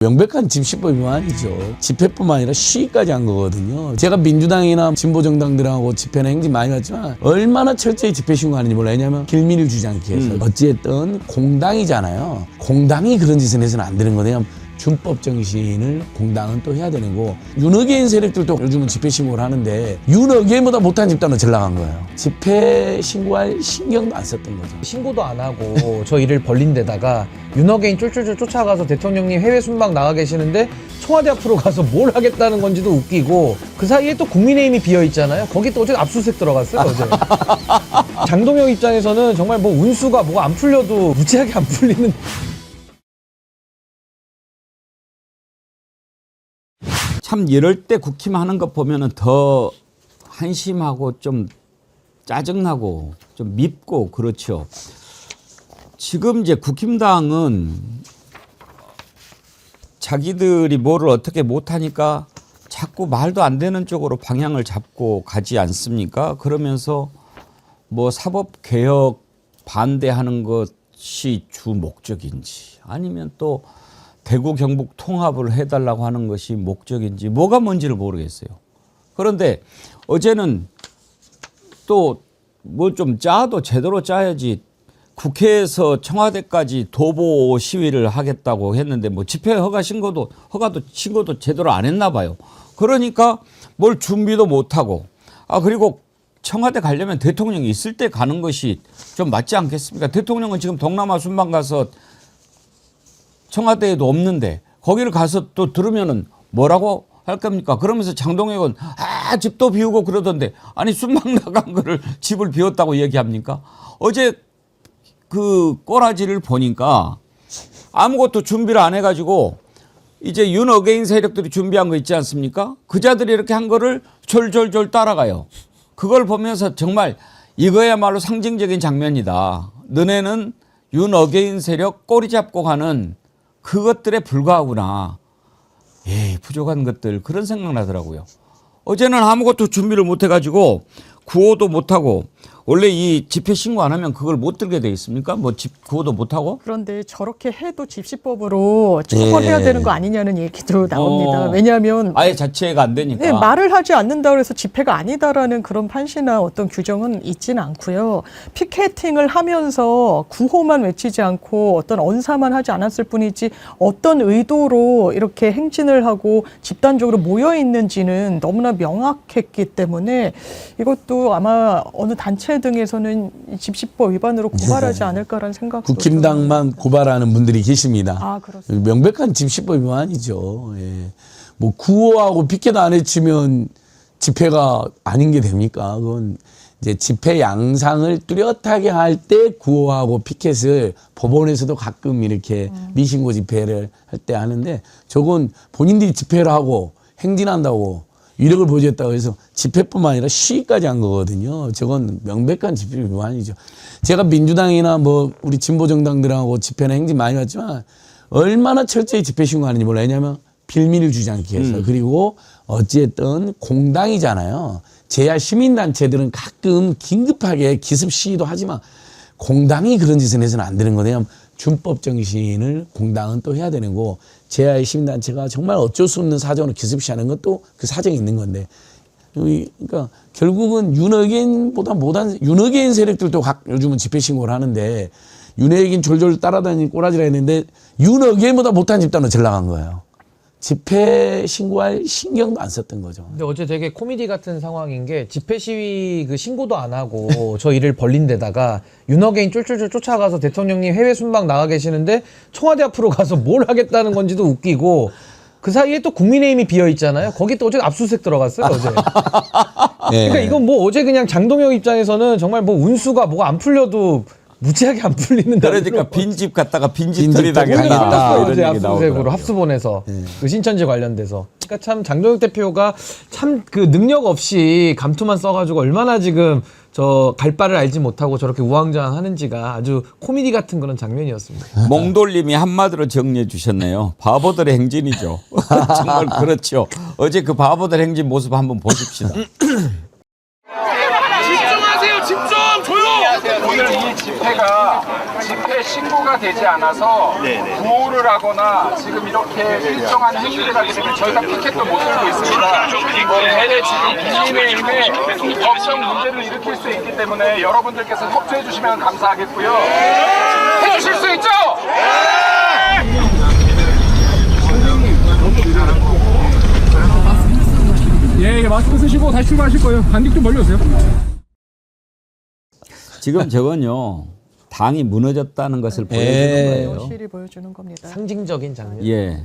명백한 집시법 위반이죠. 집회뿐만 아니라 시위까지 한 거거든요. 제가 민주당이나 진보정당들하고 집회나 행진 많이 했지만 얼마나 철저히 집회 신고하는지 몰라요. 왜냐하면 길밀을 주지 않기 위해서. 어찌됐든 공당이잖아요. 공당이 그런 짓을 해서는 안 되는 거예요. 준법 정신을 공당은 또 해야 되는 거고, 윤어게인 세력들도 요즘은 집회 신고를 하는데 윤어게인보다 못한 집단은 잘 나간 거예요. 집회 신고할 신경도 안 썼던 거죠. 신고도 안 하고 저 일을 벌린 데다가 윤어게인 쫄쫄쫄 쫓아가서 대통령님 해외 순방 나가 계시는데 청와대 앞으로 가서 뭘 하겠다는 건지도 웃기고, 그 사이에 또 국민의힘이 비어 있잖아요. 거기 또 어제 압수수색 들어갔어요, 어제. 장동영 입장에서는 정말 뭐 운수가 뭐가 안 풀려도 무지하게 안 풀리는. 참 이럴 때 국힘 하는 거 보면은 더 한심하고 좀 짜증나고 좀 밉고 그렇죠. 지금 이제 국힘당은 자기들이 뭐를 어떻게 못하니까 자꾸 말도 안 되는 쪽으로 방향을 잡고 가지 않습니까? 그러면서 뭐 사법개혁 반대하는 것이 주 목적인지, 아니면 또 대구 경북 통합을 해달라고 하는 것이 목적인지 뭐가 뭔지를 모르겠어요. 그런데 어제는 또 뭐 좀 짜도 제대로 짜야지, 국회에서 청와대까지 도보 시위를 하겠다고 했는데 뭐 집회 허가도 신고도 제대로 안 했나 봐요. 그러니까 뭘 준비도 못하고, 그리고 청와대 가려면 대통령이 있을 때 가는 것이 좀 맞지 않겠습니까? 대통령은 지금 동남아 순방 가서 청와대에도 없는데 거기를 가서 또 들으면은 뭐라고 할 겁니까? 그러면서 장동혁은 집도 비우고 그러던데, 아니 순방 나간 거를 집을 비웠다고 얘기합니까? 어제 그 꼬라지를 보니까 아무것도 준비를 안 해가지고 이제 윤어게인 세력들이 준비한 거 있지 않습니까? 그자들이 이렇게 한 거를 졸졸졸 따라가요. 그걸 보면서 정말 이거야말로 상징적인 장면이다. 너네는 윤어게인 세력 꼬리 잡고 가는 그것들에 불과하구나. 부족한 것들, 그런 생각 나더라고요. 어제는 아무것도 준비를 못 해가지고 구호도 못하고, 원래 이 집회 신고 안 하면 그걸 못 들게 돼 있습니까? 뭐 구호도 못하고? 그런데 저렇게 해도 집시법으로 처벌해야 되는 거 아니냐는 얘기도 나옵니다. 왜냐하면 아예 자체가 안 되니까. 네, 말을 하지 않는다고 해서 집회가 아니다라는 그런 판시나 어떤 규정은 있지는 않고요. 피켓팅을 하면서 구호만 외치지 않고 어떤 언사만 하지 않았을 뿐이지 어떤 의도로 이렇게 행진을 하고 집단적으로 모여 있는지는 너무나 명확했기 때문에 이것도 아마 어느 단체 등에서는 집시법 위반으로 고발하지 않을까라는 생각도. 국힘당만 고발하는 분들이 계십니다. 그렇습니다. 명백한 집시법 위반이죠. 뭐 구호하고 피켓 안 해치면 집회가 아닌 게 됩니까? 그건 이제 집회 양상을 뚜렷하게 할 때 구호하고 피켓을 법원에서도 가끔 이렇게 미신고 집회를 할 때 하는데, 저건 본인들이 집회를 하고 행진한다고 위력을 보여줬다고 해서 집회뿐만 아니라 시위까지 한 거거든요. 저건 명백한 집회 위반이죠. 제가 민주당이나 뭐 우리 진보정당들하고 집회나 행진 많이 했지만 얼마나 철저히 집회 신고하는지 몰라요. 왜냐하면 빌미를 주지 않기 위해서. 그리고 어찌됐든 공당이잖아요. 제야 시민단체들은 가끔 긴급하게 기습 시위도 하지만 공당이 그런 짓을 해서는 안 되는 거예요. 준법 정신을 공당은 또 해야 되는 거고, 제야의 시민단체가 정말 어쩔 수 없는 사정으로 기습시하는 것도 그 사정이 있는 건데, 그러니까 결국은 윤어게인보다 못한 윤어게인 세력들도 요즘은 집회 신고를 하는데, 윤어게인 졸졸 따라다니는 꼬라지라 했는데 윤어게인보다 못한 집단으로 잘 나간 거예요. 집회 신고할 신경도 안 썼던 거죠. 근데 어제 되게 코미디 같은 상황인 게, 집회 시위 그 신고도 안 하고 저 일을 벌린 데다가 윤어게인 쫄쫄쫄 쫓아가서 대통령님 해외 순방 나가 계시는데 청와대 앞으로 가서 뭘 하겠다는 건지도 웃기고, 그 사이에 또 국민의힘이 비어 있잖아요. 거기 또 어제 압수수색 들어갔어요, 어제. 그러니까 이건 뭐 어제 그냥 장동영 입장에서는 정말 뭐 운수가 뭐가 안 풀려도 무지하게 안 풀리는. 그러니까 빈집 갔다가 빈집털이 당했다, 이런 어제 얘기 압수수색으로 나오더라고요. 합수본에서 그 신천지 관련돼서. 그러니까 참 장동혁 대표가 참 그 능력 없이 감투만 써가지고 얼마나 지금 저 갈 바를 알지 못하고 저렇게 우왕좌왕하는지가 아주 코미디 같은 그런 장면이었습니다. 몽돌님이 한마디로 정리해 주셨네요. 바보들의 행진이죠. 정말 그렇죠. 어제 그 바보들 행진 모습 한번 보십시다. 집중하세요. 집중. 조용. 오늘 이 집회가 집회 이게 신고가 되지 않아서 구호를 하거나 지금 이렇게 일정한 행위를 하게 되면 저희가 피켓도 못 들고 있습니다. 대래 지금 국민의힘에 법적 문제를 일으킬 수 있기 때문에 여러분들께서 협조해 주시면 감사하겠고요. 해주실 수 있죠? 예, 마스크 쓰시고 다시 출발하실 거예요. 반dik 좀 벌려주세요. 지금 저건요 당이 무너졌다는 것을 보여주는 거예요. 실이 보여주는 겁니다. 상징적인 장면. 예.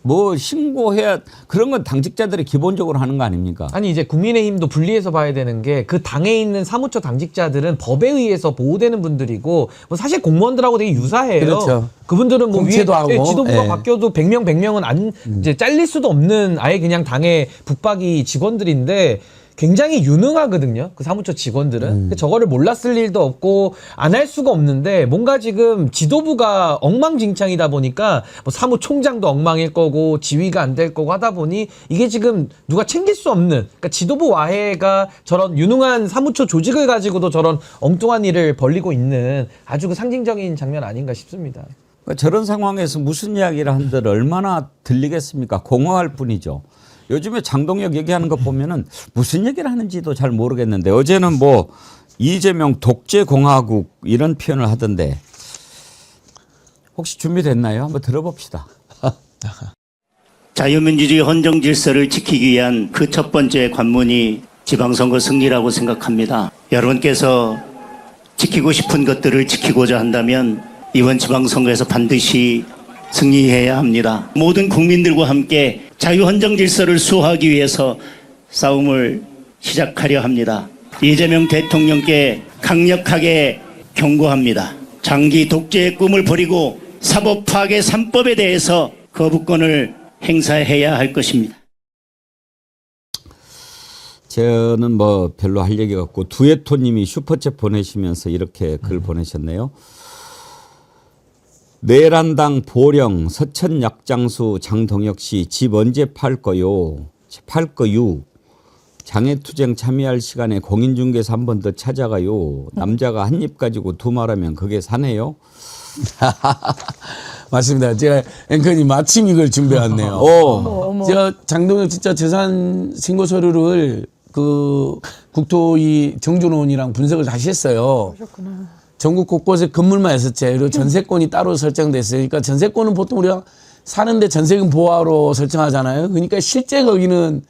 뭐 신고해야 그런 건 당직자들이 기본적으로 하는 거 아닙니까? 아니 이제 국민의힘도 분리해서 봐야 되는 게 그 당에 있는 사무처 당직자들은 법에 의해서 보호되는 분들이고 뭐 사실 공무원들하고 되게 유사해요. 그렇죠. 그분들은 뭐 위에 공채도 하고, 지도부가 예. 바뀌어도 100명 100명은 안 이제 잘릴 수도 없는 아예 그냥 당의 붙박이 직원들인데 굉장히 유능하거든요. 그 사무처 직원들은. 저거를 몰랐을 일도 없고 안 할 수가 없는데 뭔가 지금 지도부가 엉망진창이다 보니까 뭐 사무총장도 엉망일 거고 지휘가 안 될 거고 하다 보니 이게 지금 누가 챙길 수 없는 그러니까 지도부 와해가 저런 유능한 사무처 조직을 가지고도 저런 엉뚱한 일을 벌리고 있는 아주 그 상징적인 장면 아닌가 싶습니다. 그러니까 저런 상황에서 무슨 이야기를 한들 얼마나 들리겠습니까? 공허할 뿐이죠. 요즘에 장동혁 얘기하는 거 보면은 무슨 얘기를 하는지도 잘 모르겠는데 어제는 뭐 이재명 독재공화국 이런 표현을 하던데 혹시 준비됐나요? 한번 들어봅시다. 자유민주주의 헌정 질서를 지키기 위한 그 첫 번째 관문이 지방선거 승리라고 생각합니다. 여러분께서 지키고 싶은 것들을 지키고자 한다면 이번 지방선거에서 반드시 승리해야 합니다. 모든 국민들과 함께 자유헌정 질서를 수호하기 위해서 싸움을 시작하려 합니다. 이재명 대통령께 강력하게 경고합니다. 장기 독재의 꿈을 버리고 사법 파괴 3법에 대해서 거부권을 행사해야 할 것입니다. 저는 뭐 별로 할 얘기가 없고 두에토님이 슈퍼챗 보내시면서 이렇게 글 보내셨네요. 내란당 보령 서천 약장수 장동혁 씨 집 언제 팔 거요? 팔 거유. 장애투쟁 참여할 시간에 공인중개사 한 번 더 찾아가요. 남자가 한 입 가지고 두 말하면 그게 사네요. 맞습니다. 제가 앵커님 마침 이걸 준비해왔네요. 제가 장동혁 진짜 재산 신고 서류를 그 국토위 정준호원이랑 분석을 다시 했어요. 전국 곳곳에 건물만 있었지. 그리고 전세권이 따로 설정됐어요. 그러니까 전세권은 보통 우리가 사는데 전세금 보호하러 설정하잖아요. 그러니까 실제 거기는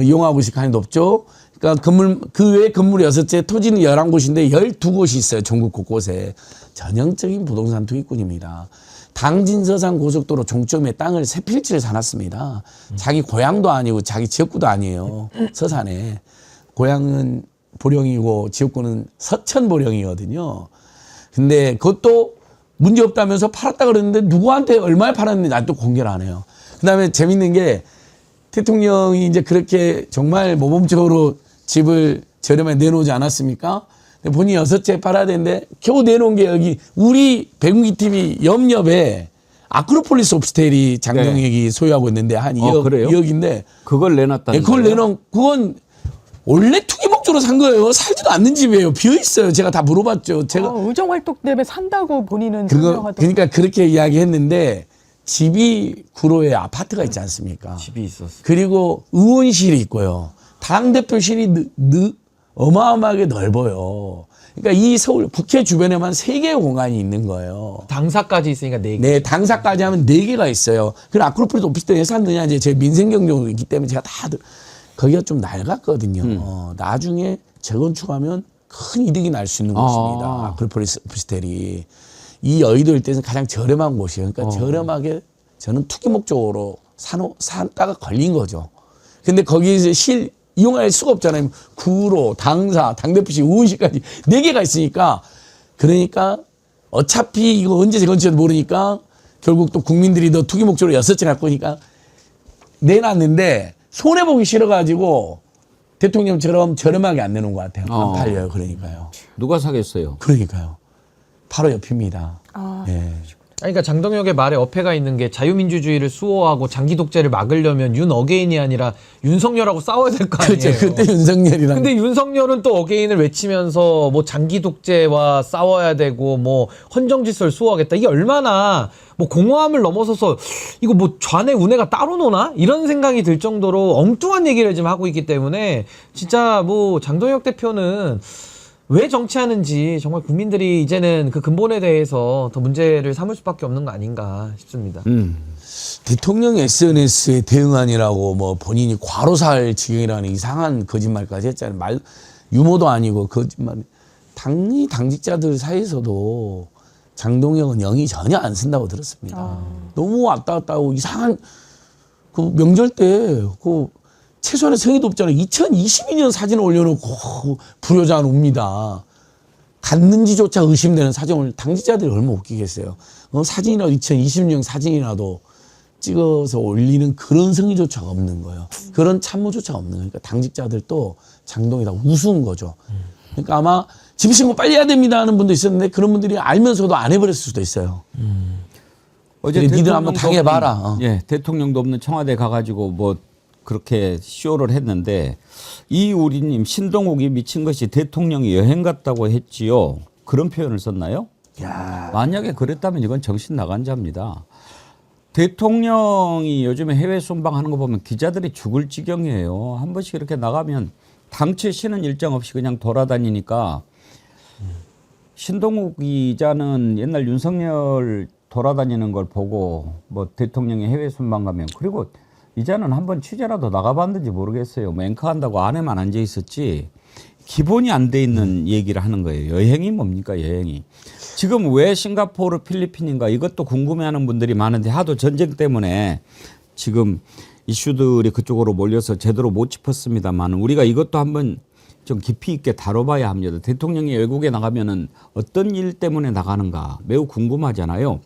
이용하고 있을 가능성이 높죠. 그러니까 건물, 그 외에 건물이 6채, 토지는 11곳인데 12곳이 있어요. 전국 곳곳에. 전형적인 부동산 투기꾼입니다. 당진서산 고속도로 종점에 땅을 3필지를 사놨습니다. 자기 고향도 아니고 자기 지역구도 아니에요. 서산에. 고향은 보령이고 지역구는 서천 보령이거든요. 근데 그것도 문제 없다면서 팔았다 그랬는데 누구한테 얼마에 팔았는지 아직도 공개를 안 해요. 그 다음에 재밌는 게 대통령이 이제 그렇게 정말 모범적으로 집을 저렴하게 내놓지 않았습니까? 근데 본인이 6채 팔아야 되는데 겨우 내놓은 게 여기 우리 백운기 TV 옆옆에 아크로폴리스 오피스텔이 장동혁이 소유하고 있는데 한 2억, 그래요? 2억인데 그걸 내놨다는 네, 그걸 거예요? 내놓은 그건 원래 투기 목적으로 산 거예요. 살지도 않는 집이에요. 비어 있어요. 제가 다 물어봤죠. 제가 의정 활동 때문에 산다고 본인은 그거 설명하던. 그러니까 그렇게 이야기했는데 집이 구로에 아파트가 있지 않습니까? 집이 있었어. 그리고 의원실이 있고요. 당대표실이 어마어마하게 넓어요. 그러니까 이 서울 국회 주변에만 3개의 공간이 있는 거예요. 당사까지 있으니까 4개. 네, 당사까지 하면 4개가 있어요. 그리고 아크로폴리스 오피스텔 왜 샀느냐 이제 제 민생경제도 있기 때문에 제가 다 거기가 좀 낡았거든요. 나중에 재건축하면 큰 이득이 날 수 있는 곳입니다. 아크로폴리스 오피스텔이. 이 여의도 일대에서는 가장 저렴한 곳이에요. 그러니까 저렴하게 저는 투기 목적으로 산다가 걸린 거죠. 근데 거기서 이용할 수가 없잖아요. 구로, 당사, 당대표실, 의원실까지 4개가 있으니까. 그러니까 어차피 이거 언제 재건축할지 모르니까 결국 또 국민들이 너 투기 목적으로 6채 갖고 오니까 내놨는데 손해보기 싫어가지고 대통령처럼 저렴하게 안 내놓은 것 같아요. 안 팔려요. 그러니까요. 누가 사겠어요? 그러니까요. 바로 옆입니다. 예. 아니, 그러니까 장동혁의 말에 어폐가 있는 게 자유민주주의를 수호하고 장기 독재를 막으려면 윤 어게인이 아니라 윤석열하고 싸워야 될 거 아니에요. 그렇죠. 그때 윤석열이랑. 근데 윤석열은 또 어게인을 외치면서 뭐 장기 독재와 싸워야 되고 뭐 헌정질서를 수호하겠다. 이게 얼마나 뭐 공허함을 넘어서서 이거 뭐 좌뇌 우뇌가 따로 노나? 이런 생각이 들 정도로 엉뚱한 얘기를 지금 하고 있기 때문에 진짜 뭐 장동혁 대표는 왜 정치하는지 정말 국민들이 이제는 그 근본에 대해서 더 문제를 삼을 수밖에 없는 거 아닌가 싶습니다. 대통령 SNS에 대응안이라고 뭐 본인이 과로살 지경이라는 이상한 거짓말까지 했잖아요. 유머도 아니고 거짓말. 당직자들 사이에서도 장동혁은 영이 전혀 안 쓴다고 들었습니다. 너무 왔다 갔다 하고 이상한 그 명절 때 그 최소한의 성의도 없잖아요. 2022년 사진을 올려놓고 불효자는 옵니다. 갔는지조차 의심되는 사진을 당직자들이 얼마나 웃기겠어요. 사진이라도 2026년 사진이라도 찍어서 올리는 그런 성의조차가 없는 거예요. 그런 참모조차가 없는 거예요. 그러니까 당직자들도 장동이 다 우스운 거죠. 그러니까 아마 집신고 빨리 해야 됩니다 하는 분도 있었는데 그런 분들이 알면서도 안 해버렸을 수도 있어요. 어제 니들 한번 당해봐라. 예, 대통령도 없는 청와대 가가지고 뭐 그렇게 쇼를 했는데 이우리님 신동욱이 미친 것이 대통령이 여행 갔다고 했지요. 그런 표현을 썼나요? 야. 만약에 그랬다면 이건 정신 나간 자입니다. 대통령이 요즘에 해외 순방하는 거 보면 기자들이 죽을 지경이에요. 한 번씩 이렇게 나가면 당최 쉬는 일정 없이 그냥 돌아다니니까 신동욱 기자는 옛날 윤석열 돌아다니는 걸 보고 뭐 대통령이 해외 순방 가면 그리고 이제는 한번 취재라도 나가봤는지 모르겠어요. 뭐 앵커 한다고 안에만 앉아 있었지 기본이 안 돼 있는 얘기를 하는 거예요. 여행이 뭡니까 여행이. 지금 왜 싱가포르 필리핀인가 이것도 궁금해하는 분들이 많은데 하도 전쟁 때문에 지금 이슈들이 그쪽으로 몰려서 제대로 못 짚었습니다만 우리가 이것도 한번 좀 깊이 있게 다뤄봐야 합니다. 대통령이 외국에 나가면은 어떤 일 때문에 나가는가 매우 궁금하잖아요.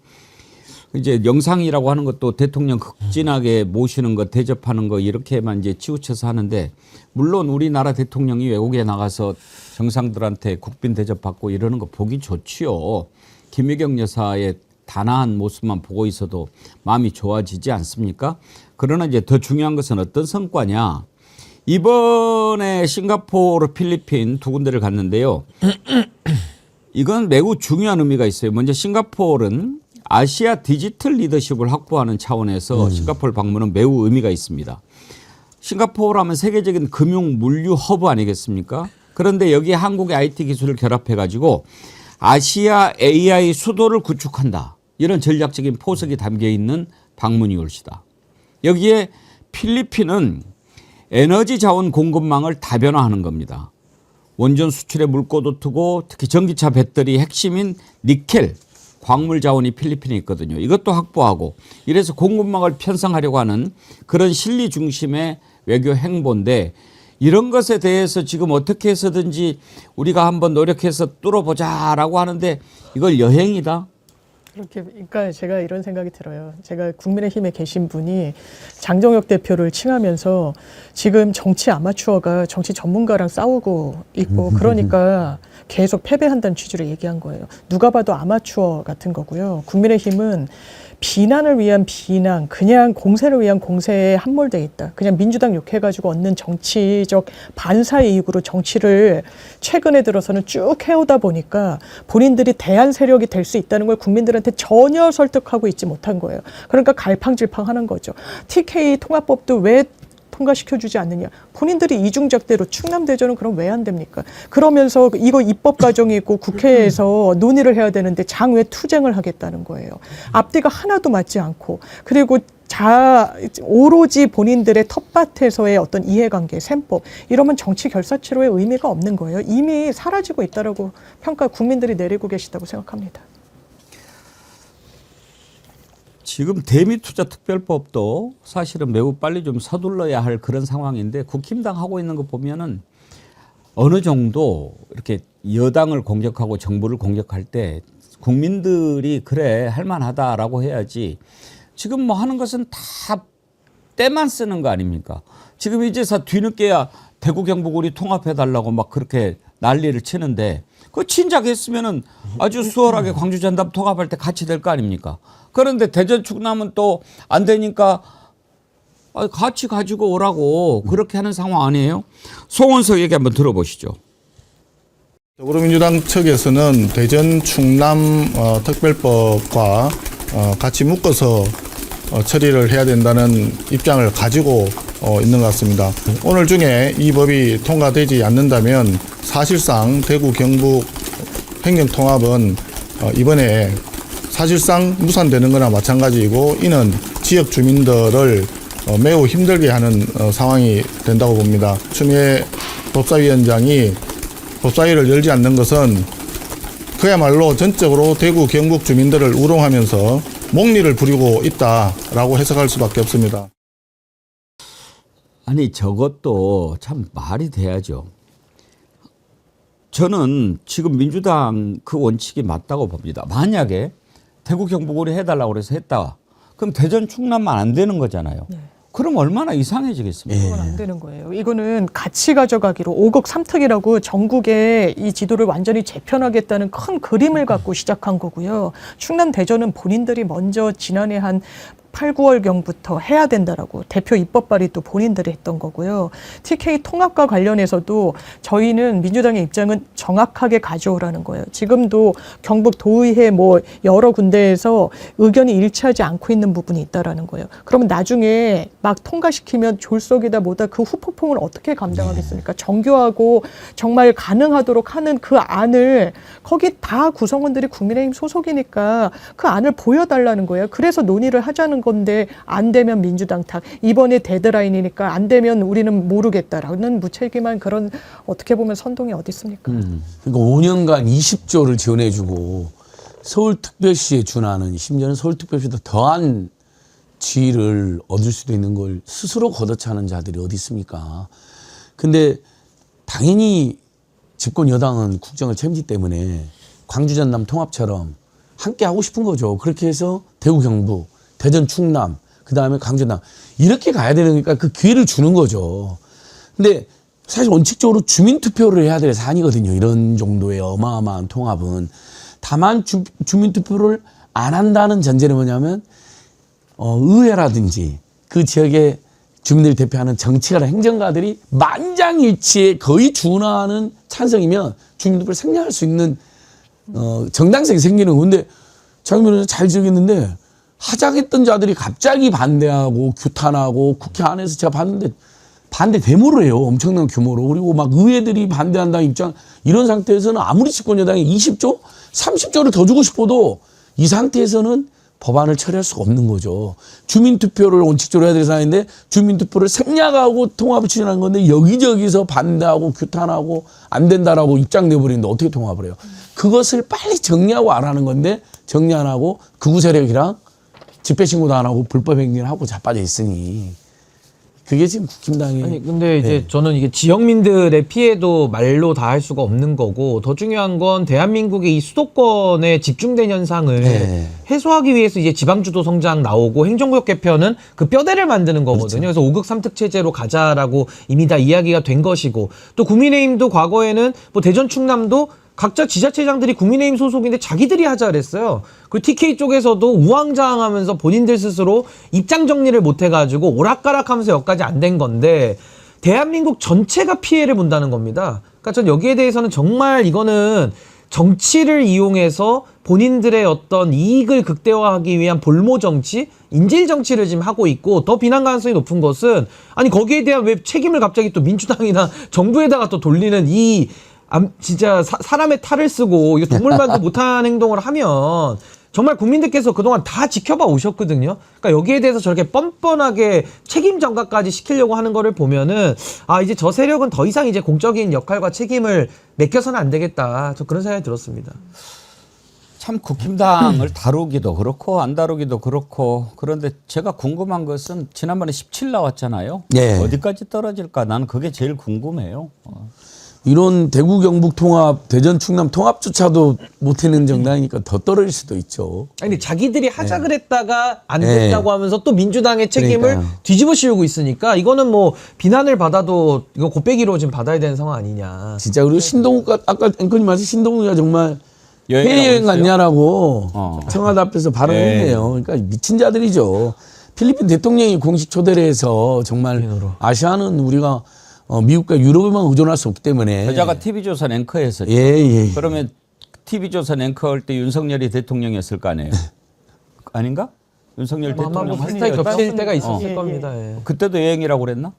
이제 영상이라고 하는 것도 대통령 극진하게 모시는 것, 대접하는 거 이렇게만 이제 치우쳐서 하는데 물론 우리나라 대통령이 외국에 나가서 정상들한테 국빈 대접받고 이러는 거 보기 좋지요. 김혜경 여사의 단아한 모습만 보고 있어도 마음이 좋아지지 않습니까? 그러나 이제 더 중요한 것은 어떤 성과냐. 이번에 싱가포르, 필리핀 두 군데를 갔는데요. 이건 매우 중요한 의미가 있어요. 먼저 싱가포르는 아시아 디지털 리더십을 확보하는 차원에서 싱가포르 방문은 매우 의미가 있습니다. 싱가포르 하면 세계적인 금융 물류 허브 아니겠습니까? 그런데 여기에 한국의 IT 기술을 결합해 가지고 아시아 AI 수도를 구축한다. 이런 전략적인 포석이 담겨 있는 방문이 올시다. 여기에 필리핀은 에너지 자원 공급망을 다변화하는 겁니다. 원전 수출에 물꼬도 트고 특히 전기차 배터리 핵심인 니켈 광물 자원이 필리핀에 있거든요. 이것도 확보하고 이래서 공급망을 편성하려고 하는 그런 실리 중심의 외교 행보인데 이런 것에 대해서 지금 어떻게 해서든지 우리가 한번 노력해서 뚫어보자라고 하는데 이걸 여행이다? 그렇게, 그러니까 제가 이런 생각이 들어요. 제가 국민의힘에 계신 분이 장동혁 대표를 칭하면서 지금 정치 아마추어가 정치 전문가랑 싸우고 있고 그러니까 계속 패배한다는 취지로 얘기한 거예요. 누가 봐도 아마추어 같은 거고요. 국민의힘은 비난을 위한 비난, 그냥 공세를 위한 공세에 함몰돼 있다. 그냥 민주당 욕해가지고 얻는 정치적 반사이익으로 정치를 최근에 들어서는 쭉 해오다 보니까 본인들이 대안 세력이 될 수 있다는 걸 국민들한테 전혀 설득하고 있지 못한 거예요. 그러니까 갈팡질팡하는 거죠. TK 통합법도 왜 통과시켜주지 않느냐. 본인들이 이중잣대로 충남대전은 그럼 왜 안 됩니까? 그러면서 이거 입법 과정이 있고 국회에서 논의를 해야 되는데 장외 투쟁을 하겠다는 거예요. 앞뒤가 하나도 맞지 않고 그리고 오로지 본인들의 텃밭에서의 어떤 이해관계, 셈법 이러면 정치 결사치로의 의미가 없는 거예요. 이미 사라지고 있다라고 평가 국민들이 내리고 계시다고 생각합니다. 지금 대미투자특별법도 사실은 매우 빨리 좀 서둘러야 할 그런 상황인데 국힘당 하고 있는 거 보면은 어느 정도 이렇게 여당을 공격하고 정부를 공격할 때 국민들이 그래 할만하다라고 해야지 지금 뭐 하는 것은 다 때만 쓰는 거 아닙니까? 지금 이제서 뒤늦게야 대구 경북 우리 통합해달라고 막 그렇게 난리를 치는데 그 진작했으면은 아주 수월하게 광주 전남 통합할 때 같이 될 거 아닙니까? 그런데 대전 충남은 또 안 되니까 같이 가지고 오라고 그렇게 하는 상황 아니에요? 송원석 얘기 한번 들어보시죠. 더불어민주당 측에서는 대전 충남 특별법과 같이 묶어서 처리를 해야 된다는 입장을 가지고 있는 것 같습니다. 오늘 중에 이 법이 통과되지 않는다면 사실상 대구 경북 행정통합은 이번에 사실상 무산되는 거나 마찬가지이고 이는 지역 주민들을 매우 힘들게 하는 상황이 된다고 봅니다. 추미애 법사위원장이 법사위를 열지 않는 것은 그야말로 전적으로 대구 경북 주민들을 우롱하면서 목리를 부리고 있다라고 해석할 수밖에 없습니다. 아니 저것도 참 말이 돼야죠. 저는 지금 민주당 그 원칙이 맞다고 봅니다. 만약에 대구 경북으로 해달라고 그래서 했다. 그럼 대전 충남만 안 되는 거잖아요. 네. 그럼 얼마나 이상해지겠습니까? 그건 안 되는 거예요. 이거는 같이 가져가기로 5국 3특이라고 전국에 이 지도를 완전히 재편하겠다는 큰 그림을 갖고 시작한 거고요. 충남 대전은 본인들이 먼저 지난해 한 8, 9월경부터 해야 된다라고 대표 입법 발의도 본인들이 했던 거고요. TK 통합과 관련해서도 저희는 민주당의 입장은 정확하게 가져오라는 거예요. 지금도 경북 도의회 뭐 여러 군데에서 의견이 일치하지 않고 있는 부분이 있다라는 거예요. 그러면 나중에 막 통과시키면 졸속이다 뭐다 그 후폭풍을 어떻게 감당하겠습니까? 정교하고 정말 가능하도록 하는 그 안을 거기 다 구성원들이 국민의힘 소속이니까 그 안을 보여달라는 거예요. 그래서 논의를 하자는 건데 안 되면 민주당 탓. 이번에 데드라인이니까 안 되면 우리는 모르겠다라는 무책임한 그런 어떻게 보면 선동이 어디 있습니까? 그러니까 5년간 20조를 지원해주고 서울특별시에 준하는 심지어는 서울특별시보다 더한 지위를 얻을 수도 있는 걸 스스로 걷어차는 자들이 어디 있습니까? 근데 당연히 집권 여당은 국정을 책임지 때문에 광주 전남 통합처럼 함께 하고 싶은 거죠. 그렇게 해서 대구 경북 대전 충남 그다음에 광주 전남 이렇게 가야 되니까 그 기회를 주는 거죠. 근데 사실 원칙적으로 주민투표를 해야 될 사안이거든요. 이런 정도의 어마어마한 통합은. 다만 주민투표를 안 한다는 전제는 뭐냐면 의회라든지 그 지역의 주민들을 대표하는 정치가나 행정가들이 만장일치에 거의 준하는 찬성이면 주민투표를 생략할 수 있는 정당성이 생기는 건데 장면에서 잘 지었는데 하자했던 자들이 갑자기 반대하고 규탄하고 국회 안에서 제가 봤는데 반대 데모를 해요. 엄청난 규모로. 그리고 막 의회들이 반대한다는 입장 이런 상태에서는 아무리 집권 여당이 20조, 30조를 더 주고 싶어도 이 상태에서는 법안을 처리할 수가 없는 거죠. 주민투표를 원칙적으로 해야 될 사안인데 주민투표를 생략하고 통합을 추진하는 건데 여기저기서 반대하고 규탄하고 안 된다라고 입장 내버리는데 어떻게 통합을 해요. 그것을 빨리 정리하고 안 하는 건데 정리 안 하고 극우 세력이랑 집회신고도 안 하고 불법 행위를 하고 자빠져 있으니 그게 지금 국힘당이. 아니 근데 이제 저는 이게 지역민들의 피해도 말로 다 할 수가 없는 거고 더 중요한 건 대한민국의 이 수도권에 집중된 현상을 해소하기 위해서 이제 지방주도 성장 나오고 행정구역 개편은 그 뼈대를 만드는 거거든요. 그래서 5급 3특 체제로 가자라고 이미 다 이야기가 된 것이고 또 국민의힘도 과거에는 뭐 대전 충남도 각자 지자체장들이 국민의힘 소속인데 자기들이 하자 그랬어요. 그 TK 쪽에서도 우왕좌왕하면서 본인들 스스로 입장 정리를 못 해가지고 오락가락하면서 여기까지 안 된 건데 대한민국 전체가 피해를 본다는 겁니다. 그러니까 전 여기에 대해서는 정말 이거는 정치를 이용해서 본인들의 어떤 이익을 극대화하기 위한 볼모 정치, 인질 정치를 지금 하고 있고 더 비난 가능성이 높은 것은 아니 거기에 대한 왜 책임을 갑자기 또 민주당이나 정부에다가 또 돌리는 이 진짜 사람의 탈을 쓰고 이거 동물만도 못한 행동을 하면 정말 국민들께서 그동안 다 지켜봐 오셨거든요. 그러니까 여기에 대해서 저렇게 뻔뻔하게 책임 전가까지 시키려고 하는 거를 보면은 아 이제 저 세력은 더 이상 이제 공적인 역할과 책임을 맡겨서는 안 되겠다. 저 그런 생각이 들었습니다. 참 국힘당을 다루기도 그렇고 안 다루기도 그렇고 그런데 제가 궁금한 것은 지난번에 17 나왔잖아요. 네. 어디까지 떨어질까 나는 그게 제일 궁금해요. 이런 대구 경북 통합, 대전 충남 통합조차도 못해낸 정당이니까 더 떨어질 수도 있죠. 아니 자기들이 하자 그랬다가 안 됐다고 하면서 또 민주당의 책임을 그러니까요. 뒤집어 씌우고 있으니까 이거는 뭐 비난을 받아도 이거 곱빼기로 지금 받아야 되는 상황 아니냐. 진짜 그리고 신동욱가 아까 앵커님 말씀 신동욱이가 정말 여행이라고 해외여행 했어요? 갔냐라고 청와대 앞에서 발언했네요. 그러니까 미친 자들이죠. 필리핀 대통령이 공식 초대를 해서 정말 아시아는 우리가 미국과 유럽에만 의존할 수 없기 때문에 여자가 TV조선 앵커였었죠. 예. 그러면 TV조선 앵커 할 때 윤석열이 대통령이었을 거 아니에요. 아닌가? 윤석열 아마 대통령 뭐 비슷하게 겹칠 때가 있었을 예, 예. 겁니다. 예. 그때도 여행이라고 그랬나?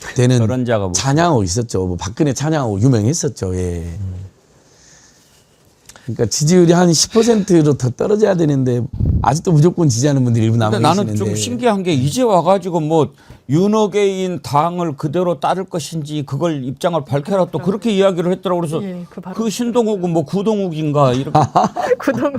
그때는 저런 자가 뭐. 찬양호 있었죠. 뭐 박근혜 찬양호 유명했었죠. 예. 그러니까 지지율이 한 10%로 더 떨어져야 되는데 아직도 무조건 지지하는 분들이 일부 남아 근데 나는 계시는데. 좀 신기한 게 이제 와가지고 뭐 윤어게인 당을 그대로 따를 것인지 그걸 입장을 밝혀라 또 그렇게 이야기를 했더라고. 그래서 예, 그 발언. 그 신동욱은 뭐 구동욱인가 이렇게. 그동안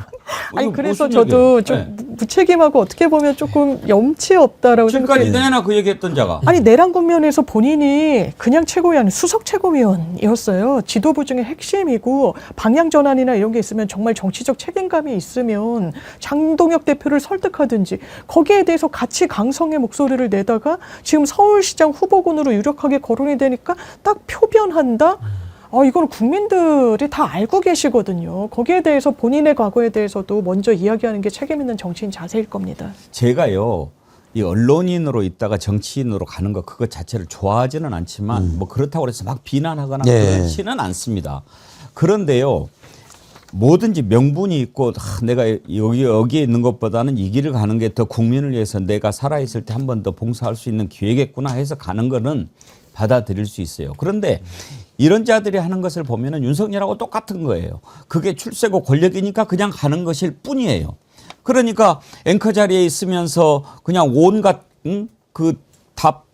아니 이거 그래서 무슨 저도 얘기예요? 좀 네. 무책임하고 어떻게 보면 조금 염치 없다라고 지금까지 생각해요. 내나 그 얘기했던 자가. 아니 내란 국면에서 본인이 그냥 최고위 아닌 수석 최고위원이었어요. 지도부 중에 핵심이고 방향 전환이나 이런 게 있으면 정말 정치적 책임감이 있으면 장동혁 대표를 설득하든지 거기에 대해서 같이 강성의 목소리를 내다가 지금 서울시장 후보군으로 유력하게 거론이 되니까 딱 표변한다. 이건 국민들이 다 알고 계시거든요. 거기에 대해서 본인의 과거에 대해서도 먼저 이야기하는 게 책임 있는 정치인 자세일 겁니다. 제가요. 이 언론인으로 있다가 정치인으로 가는 거 그거 자체를 좋아하지는 않지만 뭐 그렇다고 해서 막 비난하거나 예. 그렇지는 않습니다. 그런데요. 뭐든지 명분이 있고 내가 여기에 있는 것보다는 이 길을 가는 게 더 국민을 위해서 내가 살아있을 때 한 번 더 봉사할 수 있는 기회겠구나 해서 가는 거는 받아들일 수 있어요. 그런데 이런 자들이 하는 것을 보면은 윤석열하고 똑같은 거예요. 그게 출세고 권력이니까 그냥 가는 것일 뿐이에요. 그러니까 앵커 자리에 있으면서 그냥 온갖 그 답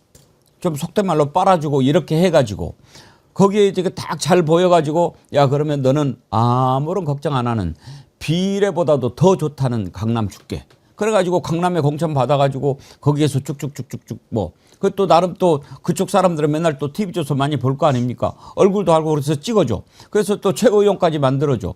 좀 속된 말로 빨아주고 이렇게 해가지고 거기에 이제 딱 잘 보여가지고 야 그러면 너는 아무런 걱정 안 하는 비례보다도 더 좋다는 강남 줄게. 그래가지고 강남에 공천 받아가지고 거기에서 쭉쭉쭉쭉쭉 뭐 그것도 나름 또 그쪽 사람들은 맨날 또 TV조선 많이 볼 거 아닙니까? 얼굴도 알고 그래서 찍어줘. 그래서 또 최고위원까지 만들어줘.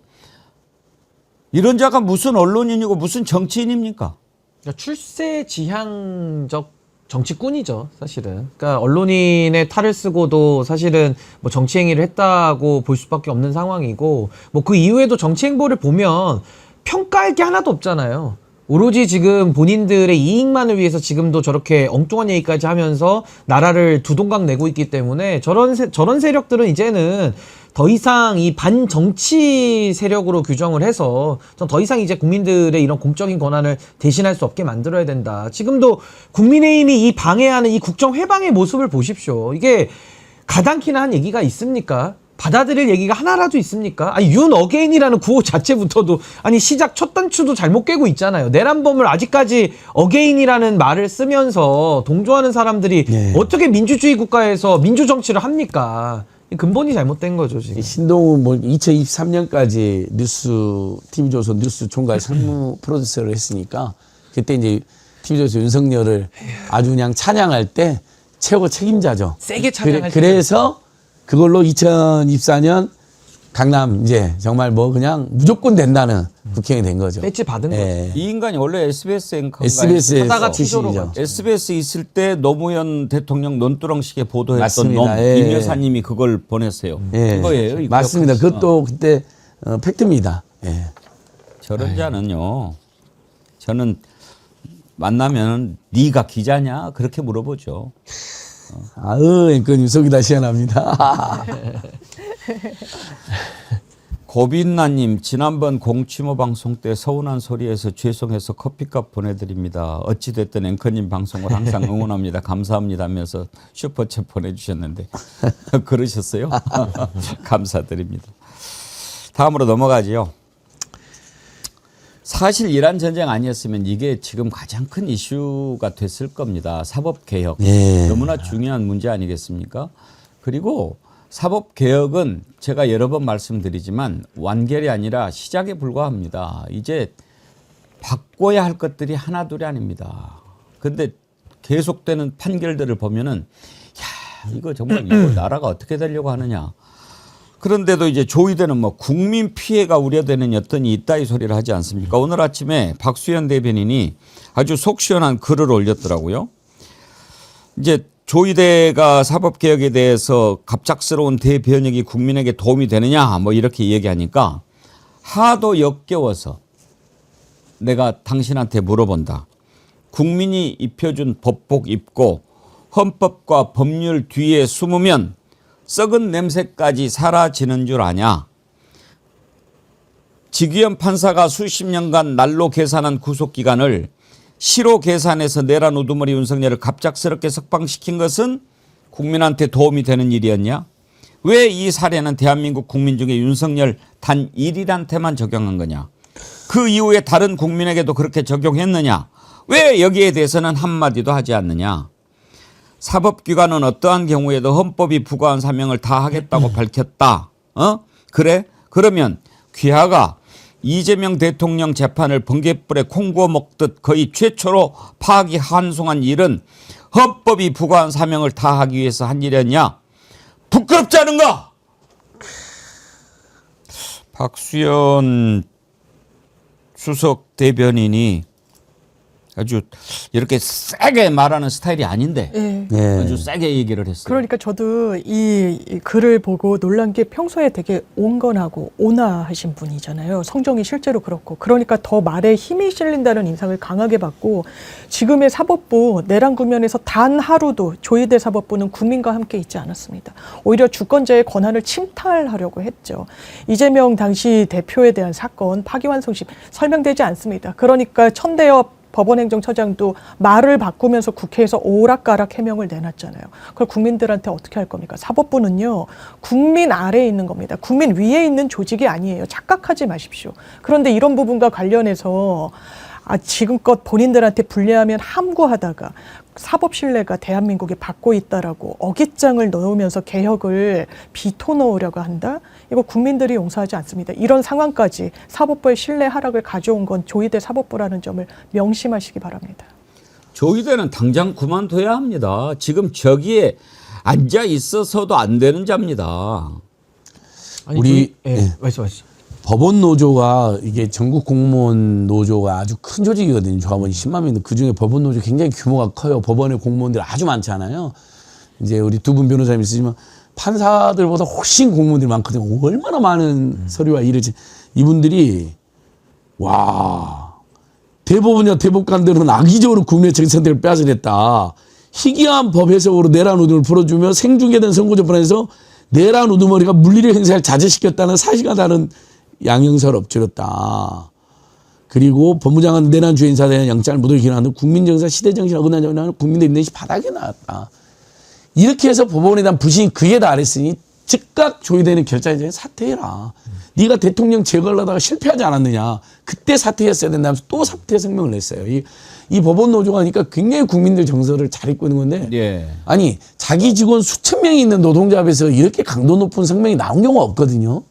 이런 자가 무슨 언론인이고 무슨 정치인입니까? 그러니까 출세 지향적 정치꾼이죠, 사실은. 그러니까 언론인의 탈을 쓰고도 사실은 뭐 정치 행위를 했다고 볼 수밖에 없는 상황이고 뭐 그 이후에도 정치 행보를 보면 평가할 게 하나도 없잖아요. 오로지 지금 본인들의 이익만을 위해서 지금도 저렇게 엉뚱한 얘기까지 하면서 나라를 두동강 내고 있기 때문에 저런 세력들은 이제는 더 이상 이 반정치 세력으로 규정을 해서 전 더 이상 이제 국민들의 이런 공적인 권한을 대신할 수 없게 만들어야 된다. 지금도 국민의힘이 이 방해하는 이 국정 회방의 모습을 보십시오. 이게 가당키나 한 얘기가 있습니까? 받아들일 얘기가 하나라도 있습니까? 아니 윤 어게인이라는 구호 자체부터도 아니 시작 첫 단추도 잘못 깨고 있잖아요. 내란범을 아직까지 어게인이라는 말을 쓰면서 동조하는 사람들이 어떻게 민주주의 국가에서 민주정치를 합니까? 근본이 잘못된 거죠 지금. 신동욱 뭐 2023년까지 TV조선 뉴스 총괄 상무 프로듀서를 했으니까 그때 이제 TV조선 윤석열을 아주 그냥 찬양할 때 최고 책임자죠. 세게 찬양할 때. 그래서 그걸로 2024년 강남 이제 정말 뭐 그냥 무조건 된다는 국회의원이 된 거죠. 배치 받은 거죠. 이 인간이 원래 SBS 앵커인가요? SBS에 하다가 출신이죠. SBS 있을 때 노무현 대통령 논두렁식에 보도했던 맞습니다. 놈 예. 임 여사님이 그걸 보냈어요. 예. 그거예요. 이거 맞습니다. 역시. 그것도 그때 팩트입니다. 예. 저런 자는요. 저는 만나면 네가 기자냐 그렇게 물어보죠. 앵커님 속이 다 시원합니다. 고빈나님 지난번 공치모 방송 때 서운한 소리에서 죄송해서 커피값 보내드립니다. 어찌됐든 앵커님 방송을 항상 응원합니다. 감사합니다 하면서 슈퍼챗 보내주셨는데 그러셨어요? 감사드립니다. 다음으로 넘어가지요. 사실 이란 전쟁 아니었으면 이게 지금 가장 큰 이슈가 됐을 겁니다. 사법개혁. 예. 너무나 중요한 문제 아니겠습니까? 그리고 사법개혁은 제가 여러 번 말씀드리지만 완결이 아니라 시작에 불과합니다. 이제 바꿔야 할 것들이 하나둘이 아닙니다. 그런데 계속되는 판결들을 보면은 야, 이거 정말 이거 나라가 어떻게 되려고 하느냐. 그런데도 이제 조의대는 뭐 국민 피해가 우려되는 여건이 있다 이 소리를 하지 않습니까? 오늘 아침에 박수현 대변인이 아주 속 시원한 글을 올렸더라고요. 이제 조의대가 사법개혁에 대해서 갑작스러운 대변혁이 국민에게 도움이 되느냐 뭐 이렇게 얘기하니까 하도 역겨워서 내가 당신한테 물어본다. 국민이 입혀준 법복 입고 헌법과 법률 뒤에 숨으면 썩은 냄새까지 사라지는 줄 아냐. 지귀현 판사가 수십 년간 날로 계산한 구속기간을 시로 계산해서 내란 우두머리 윤석열을 갑작스럽게 석방시킨 것은 국민한테 도움이 되는 일이었냐? 왜 이 사례는 대한민국 국민 중에 윤석열 단 1인한테만 적용한 거냐? 그 이후에 다른 국민에게도 그렇게 적용했느냐? 왜 여기에 대해서는 한마디도 하지 않느냐? 사법기관은 어떠한 경우에도 헌법이 부과한 사명을 다하겠다고 밝혔다. 그래? 그러면 귀하가 이재명 대통령 재판을 번갯불에 콩 구워 먹듯 거의 최초로 파기환송한 일은 헌법이 부과한 사명을 다하기 위해서 한 일이었냐? 부끄럽지 않은가? 박수현 수석 대변인이 아주 이렇게 세게 말하는 스타일이 아닌데 아주 세게 얘기를 했어요. 그러니까 저도 이 글을 보고 놀란 게 평소에 되게 온건하고 온화하신 분이잖아요. 성정이 실제로 그렇고. 그러니까 더 말에 힘이 실린다는 인상을 강하게 받고 지금의 사법부 내란 국면에서 단 하루도 조의대 사법부는 국민과 함께 있지 않았습니다. 오히려 주권자의 권한을 침탈하려고 했죠. 이재명 당시 대표에 대한 사건 파기환송심 설명되지 않습니다. 그러니까 천대엽 법원행정처장도 말을 바꾸면서 국회에서 오락가락 해명을 내놨잖아요. 그걸 국민들한테 어떻게 할 겁니까? 사법부는요, 국민 아래에 있는 겁니다. 국민 위에 있는 조직이 아니에요. 착각하지 마십시오. 그런데 이런 부분과 관련해서 지금껏 본인들한테 불리하면 함구하다가 사법 신뢰가 대한민국에 받고 있다라고 어깃장을 넣으면서 개혁을 비토 넣으려고 한다? 이거 국민들이 용서하지 않습니다. 이런 상황까지 사법부의 신뢰 하락을 가져온 건 조의대 사법부라는 점을 명심하시기 바랍니다. 조의대는 당장 그만둬야 합니다. 지금 저기에 앉아 있어서도 안 되는 자입니다. 아니, 우리 말씀하시죠. 법원 노조가 이게 전국 공무원 노조가 아주 큰 조직이거든요. 조합원이 10만 명인데 그중에 법원 노조 굉장히 규모가 커요. 법원의 공무원들이 아주 많잖아요. 이제 우리 두 분 변호사님 있으시지만 판사들보다 훨씬 공무원들이 많거든요. 얼마나 많은 서류와 일을 이분들이 와 대법원이나 대법관들은 악의적으로 국민의 정선택을 빼앗아냈다. 희귀한 법 해석으로 내란 우두를 풀어주며 생중계된 선고 재판에서 내란 우두머리가 물리를 행사를 자제시켰다는 사실과 다른 양형사를 엎드렸다. 그리고 법무장관 내란 주요 인사에 대한 영장을 무더기 기각하는 국민정서 시대정신 어긋나는 국민의 인내시 바닥에 나왔다. 이렇게 해서 법원에 대한 불신이 그에 달했으니 즉각 조의되는 결정에 사퇴해라. 네가 대통령 제거를 하다가 실패하지 않았느냐. 그때 사퇴했어야 된다면서 또 사퇴声明을 냈어요. 이 법원 노조가 하니까 굉장히 국민들 정서를 잘 읽고 있는 건데 예. 아니 자기 직원 수천 명이 있는 노동조합에서 이렇게 강도 높은 성명이 나온 경우가 없거든요.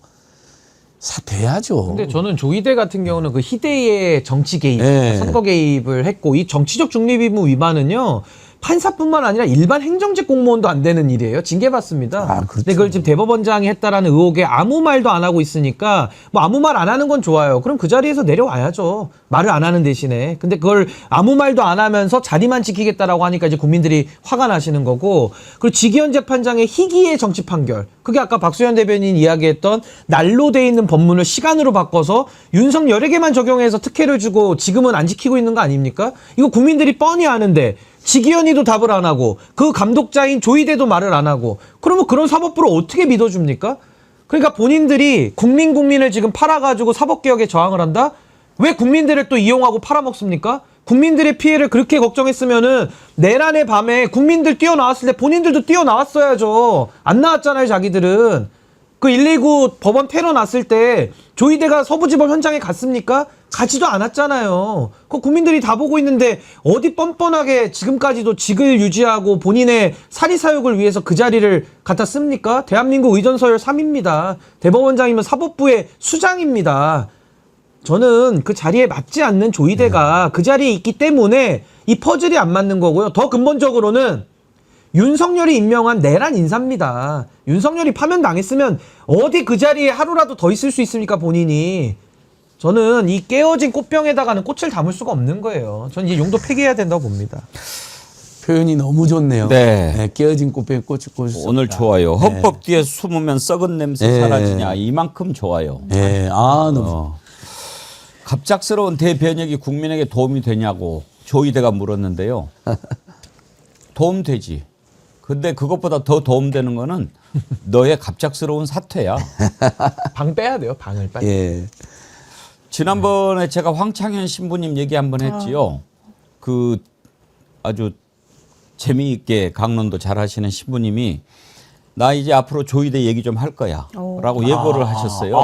사퇴해야죠. 근데 저는 조의대 같은 경우는 그 희대의 정치 개입, 네. 선거 개입을 했고 이 정치적 중립 의무 위반은요. 판사뿐만 아니라 일반 행정직 공무원도 안 되는 일이에요. 징계받습니다. 그렇죠. 근데 그걸 지금 대법원장이 했다라는 의혹에 아무 말도 안 하고 있으니까 뭐 아무 말 안 하는 건 좋아요. 그럼 그 자리에서 내려와야죠. 말을 안 하는 대신에. 근데 그걸 아무 말도 안 하면서 자리만 지키겠다라고 하니까 이제 국민들이 화가 나시는 거고. 그리고 지기현 재판장의 희귀의 정치 판결. 그게 아까 박수현 대변인 이야기했던 날로 돼 있는 법문을 시간으로 바꿔서 윤석열에게만 적용해서 특혜를 주고 지금은 안 지키고 있는 거 아닙니까? 이거 국민들이 뻔히 아는데 지기현이도 답을 안 하고 그 감독자인 조의대도 말을 안 하고 그러면 그런 사법부를 어떻게 믿어줍니까? 그러니까 본인들이 국민을 지금 팔아가지고 사법개혁에 저항을 한다? 왜 국민들을 또 이용하고 팔아먹습니까? 국민들의 피해를 그렇게 걱정했으면은 내란의 밤에 국민들 뛰어나왔을 때 본인들도 뛰어나왔어야죠. 안 나왔잖아요, 자기들은. 그 119 법원 테러 났을 때 조의대가 서부지법 현장에 갔습니까? 가지도 않았잖아요. 그 국민들이 다 보고 있는데 어디 뻔뻔하게 지금까지도 직을 유지하고 본인의 사리사욕을 위해서 그 자리를 갖다 씁니까? 대한민국 의전서열 3입니다. 대법원장이면 사법부의 수장입니다. 저는 그 자리에 맞지 않는 조의대가 그 자리에 있기 때문에 이 퍼즐이 안 맞는 거고요. 더 근본적으로는 윤석열이 임명한 내란 인사입니다. 윤석열이 파면당했으면 어디 그 자리에 하루라도 더 있을 수 있습니까, 본인이. 저는 이 깨어진 꽃병에다가는 꽃을 담을 수가 없는 거예요. 저는 이 용도 폐기해야 된다고 봅니다. 표현이 너무 좋네요. 네. 깨어진 꽃병에 꽃이 꽂을 수 오늘 없다. 좋아요. 헌법 뒤에 숨으면 썩은 냄새 네. 사라지냐. 이만큼 좋아요. 예, 너무. 갑작스러운 대변혁이 국민에게 도움이 되냐고 조이대가 물었는데요. 도움되지. 근데 그것보다 더 도움되는 거는 너의 갑작스러운 사퇴야. 방 빼야 돼요, 방을 빨리. 예. 지난번에 제가 황창현 신부님 얘기 한번 했지요. 그 아주 재미있게 강론도 잘하시는 신부님이 나 이제 앞으로 조이대 얘기 좀 할 거야 라고 예고를 하셨어요.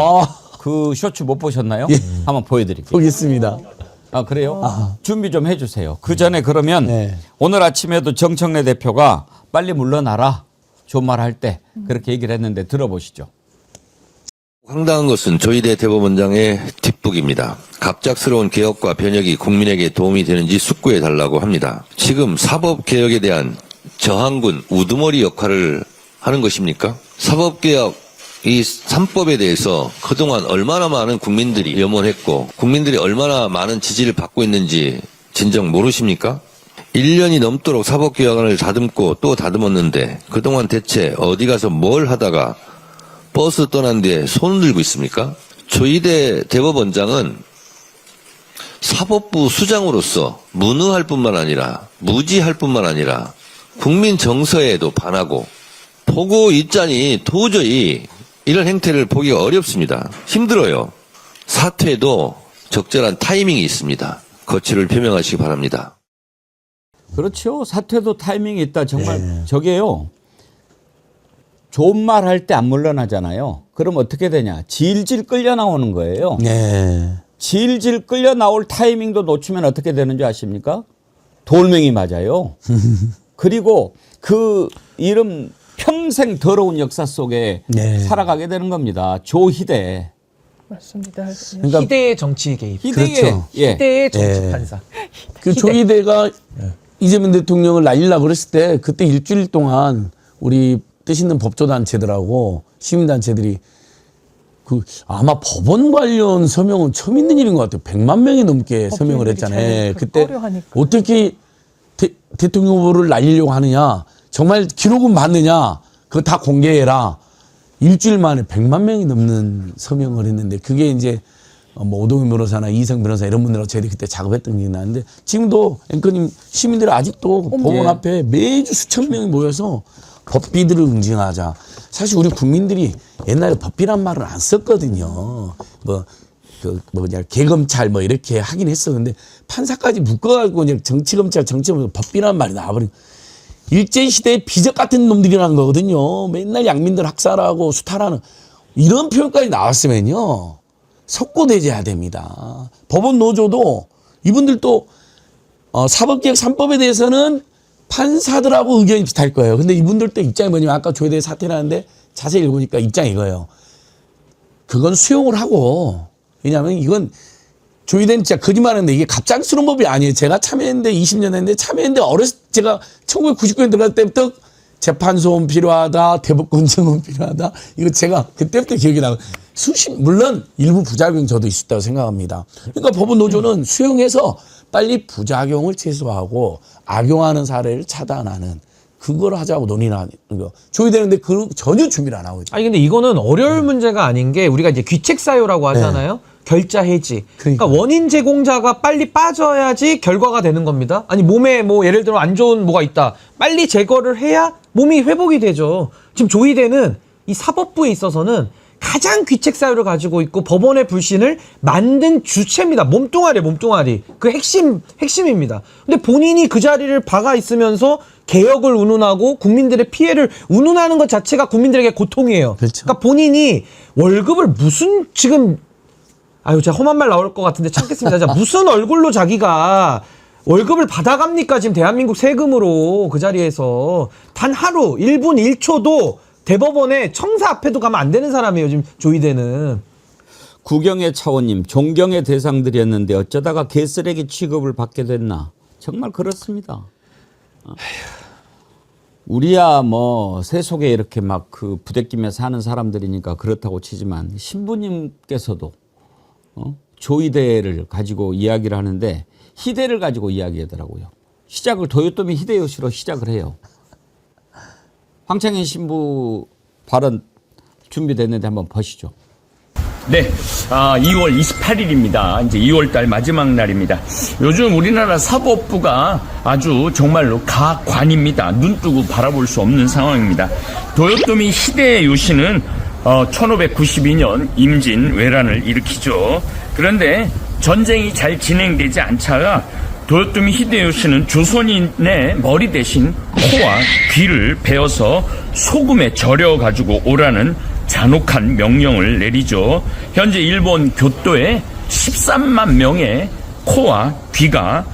그 쇼츠 못 보셨나요? 한번 보여드릴게요. 보겠습니다. 아 그래요? 준비 좀 해주세요. 그 전에 그러면 네. 오늘 아침에도 정청래 대표가 빨리 물러나라 존말할 때 그렇게 얘기를 했는데 들어보시죠. 황당한 것은 조이대 대법원장의 뒷북입니다. 갑작스러운 개혁과 변혁이 국민에게 도움이 되는지 숙고해 달라고 합니다. 지금 사법개혁에 대한 저항군 우두머리 역할을 하는 것입니까? 사법개혁 이 3법에 대해서 그동안 얼마나 많은 국민들이 염원했고 국민들이 얼마나 많은 지지를 받고 있는지 진정 모르십니까? 1년이 넘도록 사법개혁안을 다듬고 또 다듬었는데 그동안 대체 어디 가서 뭘 하다가 버스 떠난 뒤에 손을 들고 있습니까? 조이대 대법원장은 사법부 수장으로서 무능할 뿐만 아니라 무지할 뿐만 아니라 국민 정서에도 반하고 보고 있자니 도저히 이런 행태를 보기가 어렵습니다. 힘들어요. 사퇴도 적절한 타이밍이 있습니다. 거취를 표명하시기 바랍니다. 그렇죠. 사퇴도 타이밍이 있다. 정말 저게요. 좋은 말 할 때 안 물러나잖아요. 그럼 어떻게 되냐. 질질 끌려 나오는 거예요. 네. 질질 끌려 나올 타이밍도 놓치면 어떻게 되는지 아십니까? 돌멩이 맞아요. 그리고 그 이름 평생 더러운 역사 속에 네. 살아가게 되는 겁니다. 조희대. 맞습니다. 그러니까 희대의 정치 개입. 희대의 그렇죠. 예. 희대의 정치 예. 판사. 그 조이대가 이재명 대통령을 날리려고 그랬을 때 그때 일주일 동안 우리 뜻 있는 법조단체들하고 시민단체들이 그 아마 법원 관련 서명은 처음 있는 일인 것 같아요. 100만 명이 넘게 서명을 했잖아요. 그때 꺼려하니까. 어떻게 대통령 후보를 날리려고 하느냐. 정말 기록은 맞느냐. 그거 다 공개해라. 일주일 만에 100만 명이 넘는 서명을 했는데 그게 이제 뭐 오동현 변호사나 이성 변호사 이런 분들하고 저희들이 그때 작업했던 게 나는데 지금도 앵커님 시민들이 아직도 법원 앞에 매주 수천 명이 모여서 법비들을 응징하자. 사실 우리 국민들이 옛날에 법비란 말을 안 썼거든요. 그냥 개검찰 뭐 이렇게 하긴 했어. 근데 판사까지 묶어가지고 그냥 정치검찰, 법비란 말이 나와버린. 일제시대의 비적 같은 놈들이라는 거거든요. 맨날 양민들 학살하고 수탈하는 이런 표현까지 나왔으면요. 석고대죄해야 됩니다. 법원 노조도 이분들도 사법개혁 3법에 대해서는 판사들하고 의견이 비슷할 거예요. 근데 이분들도 입장이 뭐냐면 아까 조이대 사퇴라는데 자세히 읽으니까 입장이 이거예요. 그건 수용을 하고 왜냐하면 이건 조이대는 진짜 거짓말하는데 이게 갑작스러운 법이 아니에요. 제가 참여했는데 20년 했는데 참여했는데 제가 1999년 들어갈 때부터 재판소원 필요하다, 대법관 증언 필요하다. 이거 제가 그때부터 기억이 나고 물론 일부 부작용 저도 있었다고 생각합니다. 그러니까 법원 노조는 수용해서 빨리 부작용을 최소화하고 악용하는 사례를 차단하는 그걸 하자고 논의를 하는 거. 조이대는데 그 전혀 준비를 안 하고 있죠. 아니 근데 이거는 어려울 문제가 아닌 게 우리가 이제 귀책 사유라고 하잖아요. 결자 해지. 그러니까 원인 제공자가 빨리 빠져야지 결과가 되는 겁니다. 아니 몸에 뭐 예를 들어 안 좋은 뭐가 있다. 빨리 제거를 해야 몸이 회복이 되죠. 지금 조이대는 이 사법부에 있어서는 가장 귀책 사유를 가지고 있고 법원의 불신을 만든 주체입니다. 몸뚱아리. 그 핵심입니다. 근데 본인이 그 자리를 박아 있으면서 개혁을 운운하고 국민들의 피해를 운운하는 것 자체가 국민들에게 고통이에요. 그렇죠. 그러니까 본인이 월급을 무슨 지금 제가 험한 말 나올 것 같은데 참겠습니다. 자, 무슨 얼굴로 자기가 월급을 받아갑니까? 지금 대한민국 세금으로 그 자리에서 단 하루 1분 1초도 대법원에 청사 앞에도 가면 안 되는 사람이에요. 지금 조이대는. 구경의 차원님, 존경의 대상들이었는데 어쩌다가 개쓰레기 취급을 받게 됐나. 정말 그렇습니다. 우리야 뭐 세속에 이렇게 막 그 부대끼며 사는 사람들이니까 그렇다고 치지만 신부님께서도 조이대를 가지고 이야기를 하는데 희대를 가지고 이야기하더라고요. 시작을 도요토미 히데요시로 시작을 해요. 황창현 신부 발언 준비됐는데 한번 보시죠. 네, 2월 28일입니다. 이제 2월달 마지막 날입니다. 요즘 우리나라 사법부가 아주 정말로 가관입니다. 눈 뜨고 바라볼 수 없는 상황입니다. 도요토미 히데요시는 1592년 임진 왜란을 일으키죠. 그런데 전쟁이 잘 진행되지 않다가 도요토미 히데요시는 조선인의 머리 대신 코와 귀를 베어서 소금에 절여가지고 오라는 잔혹한 명령을 내리죠. 현재 일본 교토에 13만 명의 코와 귀가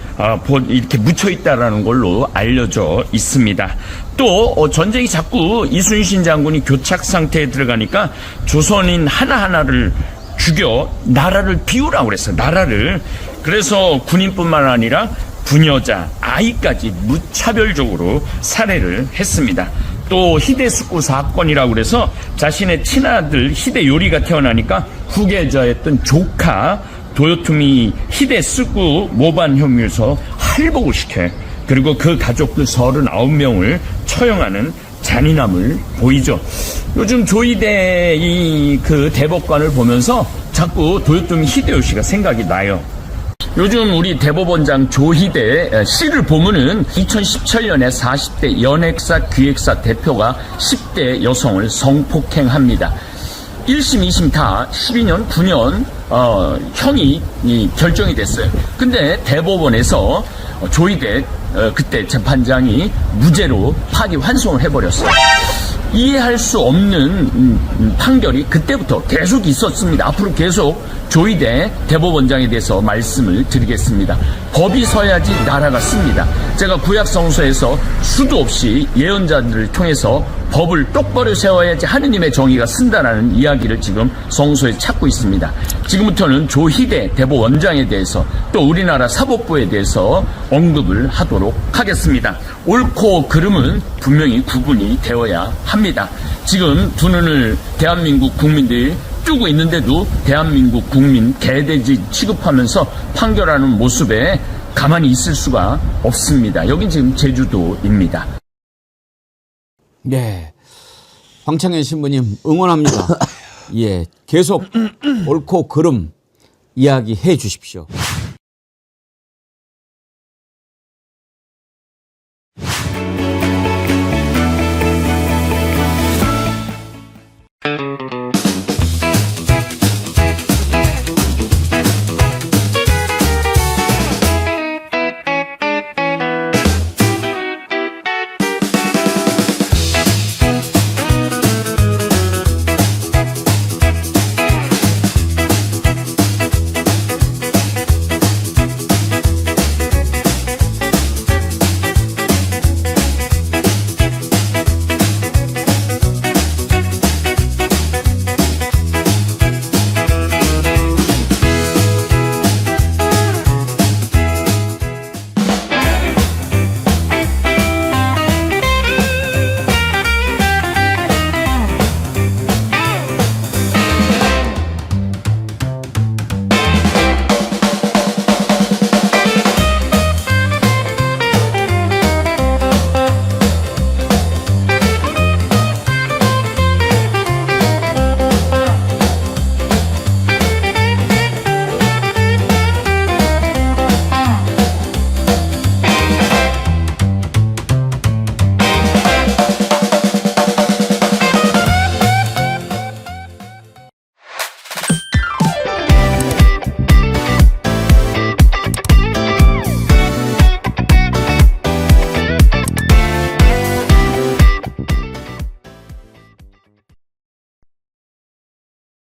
이렇게 묻혀 있다라는 걸로 알려져 있습니다. 또 전쟁이 자꾸 이순신 장군이 교착 상태에 들어가니까 조선인 하나하나를 죽여 나라를 비우라고 그랬어요. 나라를. 그래서 군인뿐만 아니라 부녀자, 아이까지 무차별적으로 살해를 했습니다. 또 히데스쿠 사건이라고 그래서 자신의 친아들 히데요리가 태어나니까 후계자였던 조카 도요토미 히데스쿠 모반 혐의에서 할복을 시켜 그리고 그 가족들 39명을 처형하는 잔인함을 보이죠. 요즘 조이대 그 대법관을 보면서 자꾸 도요토미 히데요시가 생각이 나요. 요즘 우리 대법원장 조희대 씨를 보면은 2017년에 40대 연핵사 기획사 대표가 10대 여성을 성폭행합니다. 1심, 2심 다 12년, 9년 형이 결정이 됐어요. 근데 대법원에서 조희대 그때 재판장이 무죄로 파기환송을 해버렸어요. 이해할 수 없는 판결이 그때부터 계속 있었습니다. 앞으로 계속 조이대 대법원장에 대해서 말씀을 드리겠습니다. 법이 서야지 나라가 씁니다. 제가 구약성서에서 수도 없이 예언자들을 통해서 법을 똑바로 세워야지 하느님의 정의가 쓴다라는 이야기를 지금 성서에 찾고 있습니다. 지금부터는 조희대 대법원장에 대해서 또 우리나라 사법부에 대해서 언급을 하도록 하겠습니다. 옳고 그름은 분명히 구분이 되어야 합니다. 지금 두 눈을 대한민국 국민들이 뜨고 있는데도 대한민국 국민 개돼지 취급하면서 판결하는 모습에 가만히 있을 수가 없습니다. 여긴 지금 제주도입니다. 네, 황창현 신부님 응원합니다. 예, 계속 옳고 그름 이야기해 주십시오.